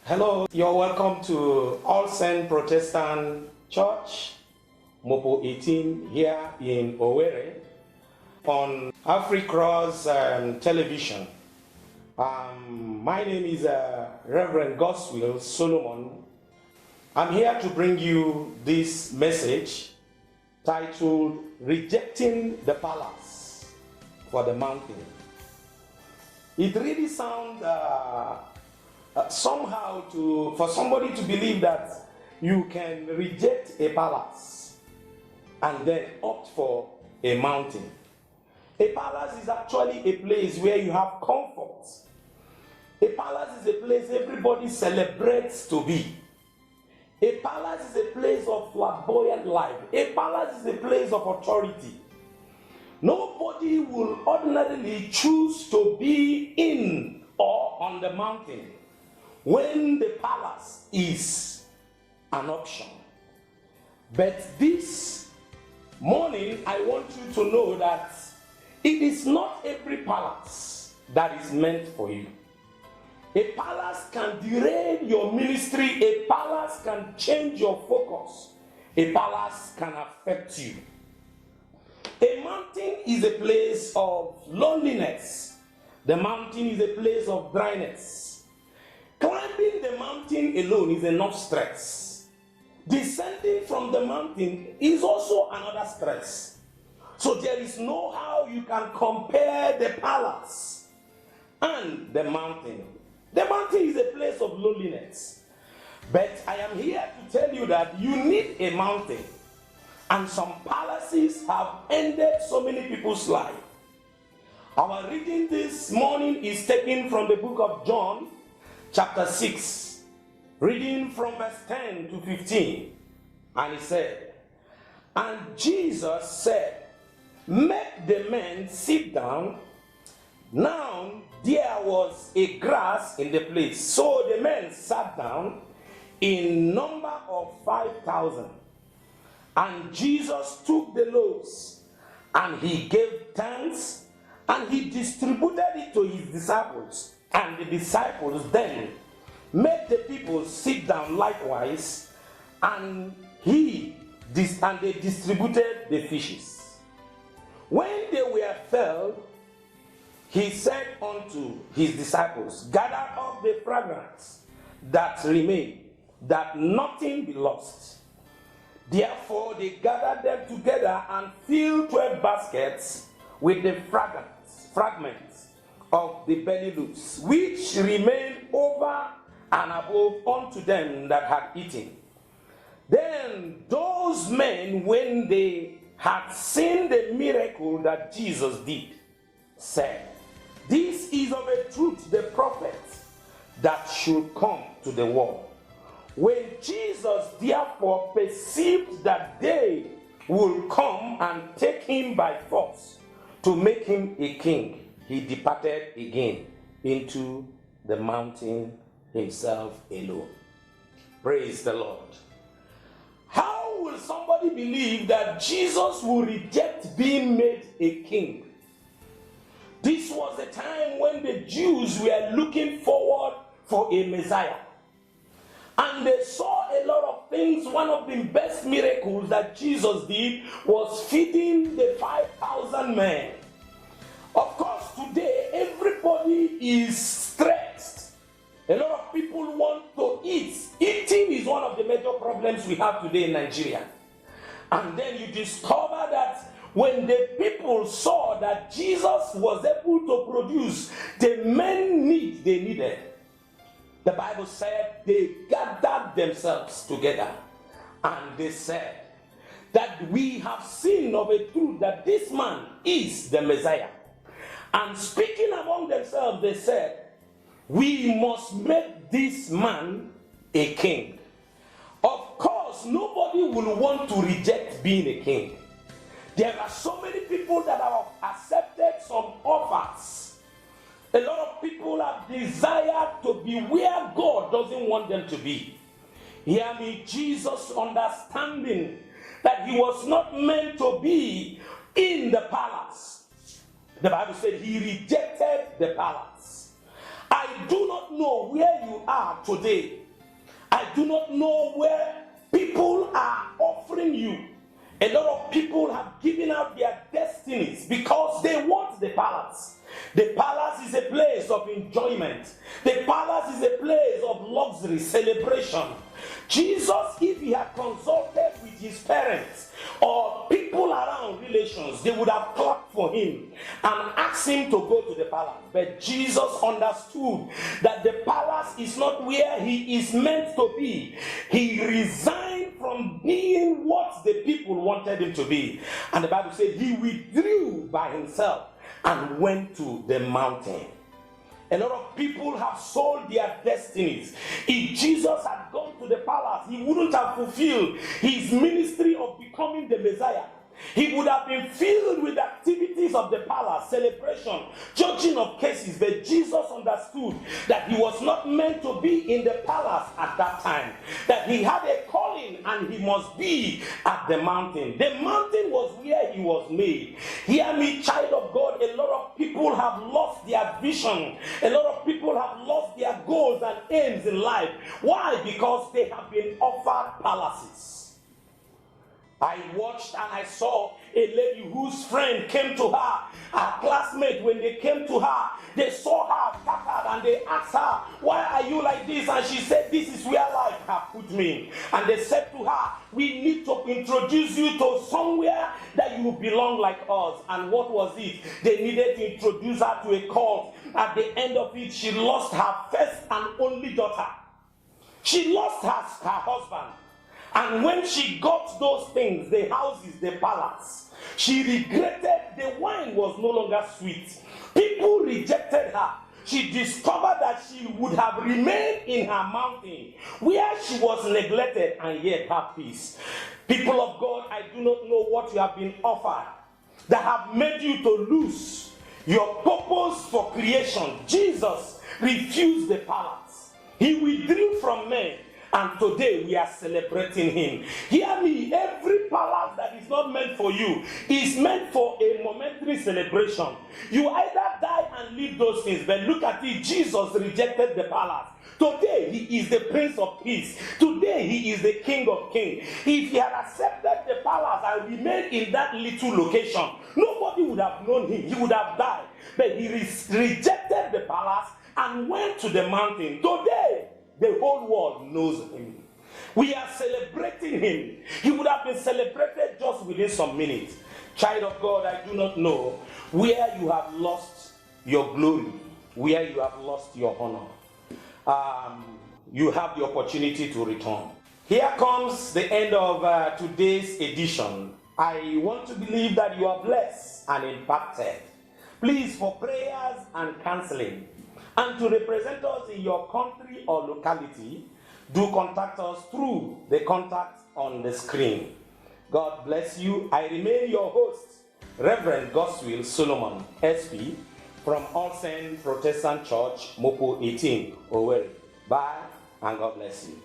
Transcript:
Hello, you're welcome to Saints Protestant Church, Mopo 18 here in Owerri on Africross television. My name is Reverend Godswill Solomon. I'm here to bring you this message titled Rejecting the Palace for the Mountain. It really sounds somehow for somebody to believe that you can reject a palace and then opt for a mountain. A palace is actually a place where you have comfort. A palace is a place everybody celebrates to be. A palace is a place of flamboyant life. A palace is a place of authority. Nobody will ordinarily choose to be in or on the mountain when the palace is an option. But this morning, I want you to know that it is not every palace that is meant for you. A palace can derail your ministry. A palace can change your focus. A palace can affect you. A mountain is a place of loneliness. The mountain is a place of dryness. Climbing the mountain alone is enough stress. Descending from the mountain is also another stress. So there is no how you can compare the palace and the mountain. The mountain is a place of loneliness. But I am here to tell you that you need a mountain. And some palaces have ended so many people's lives. Our reading this morning is taken from the book of John, chapter 6, reading from verse 10 to 15. And he said, "And Jesus said, make the men sit down. Now there was a grass in the place. So the men sat down in number of 5,000. And Jesus took the loaves, and he gave thanks, and he distributed it to his disciples. And the disciples then made the people sit down likewise, and they distributed the fishes. When they were filled, he said unto his disciples, gather up the fragments that remain, that nothing be lost. Therefore they gathered them together and filled 12 baskets with the fragments of the belly loaves, which remained over and above unto them that had eaten. Then those men, when they had seen the miracle that Jesus did, said, this is of a truth the prophet that should come to the world. When Jesus therefore perceived that they would come and take him by force to make him a king, he departed again into the mountain himself alone." Praise the Lord. How will somebody believe that Jesus will reject being made a king? This was a time when the Jews were looking forward for a Messiah. And they saw a lot of things. One of the best miracles that Jesus did was feeding the 5,000 men. Of course, today, everybody is stressed. A lot of people want to eat. Eating is one of the major problems we have today in Nigeria. And then you discover that when the people saw that Jesus was able to produce the main need they needed, the Bible said they gathered themselves together and they said that we have seen of a truth that this man is the Messiah. And speaking among themselves, they said, we must make this man a king. Of course, nobody will want to reject being a king. There are so many people that have accepted some offers. A lot of people have desired to be where God doesn't want them to be. Hear me, Jesus understanding that he was not meant to be in the palace. The Bible said he rejected the palace. I I do not know where you are today. I do not know where people are offering you. A lot of people have given out their destinies because they want the palace. The palace is a place of enjoyment. The palace is a place of luxury, celebration. Jesus, if he had consulted with his parents or people around, relations, they would have clapped for him and asked him to go to the palace. But Jesus understood that the palace is not where he is meant to be. He resigned from being what the people wanted him to be. And the Bible said he withdrew by himself and went to the mountain. A lot of people have sold their destinies. If Jesus had gone to the palace, he wouldn't have fulfilled his ministry of becoming the Messiah. He would have been filled with activities of the palace, celebration, judging of cases. But Jesus understood that he was not meant to be in the palace at that time. That he had a calling and he must be at the mountain. The mountain was where he was made. Hear me, child of God, a lot of people have lost their vision. A lot of people have lost their goals and aims in life. Why? Because they have been offered palaces. I watched and I saw a lady whose friend came to her classmate. When they came to her, they saw her tattered and they asked her, why are you like this? And she said, this is where life has put me. And they said to her, we need to introduce you to somewhere that you belong like us. And what was it? They needed to introduce her to a cult. At the end of it, she lost her first and only daughter. She lost her husband. And when she got those things, the houses, the palace, she regretted the wine was no longer sweet. People rejected her. She discovered that she would have remained in her mountain where she was neglected and yet have peace. People of God, I do not know what you have been offered that have made you to lose your purpose for creation. Jesus refused the palace. He withdrew from men. And today we are celebrating him. Hear me, every palace that is not meant for you is meant for a momentary celebration. You either die and leave those things, but look at it, Jesus rejected the palace. Today he is the Prince of Peace. Today he is the King of Kings. If he had accepted the palace and remained in that little location, nobody would have known him. He would have died. But he rejected the palace and went to the mountain. Today, the whole world knows him. We are celebrating him. He would have been celebrated just within some minutes. Child of God, I do not know where you have lost your glory, where you have lost your honor. You have the opportunity to return. Here comes the end of today's edition. I want to believe that you are blessed and impacted. Please, for prayers and counseling, and to represent us in your country or locality, do contact us through the contact on the screen. God bless you. I remain your host, Reverend Godswill Solomon, SP, from Saints Protestant Church, Mopo 18, Owerri. Bye, and God bless you.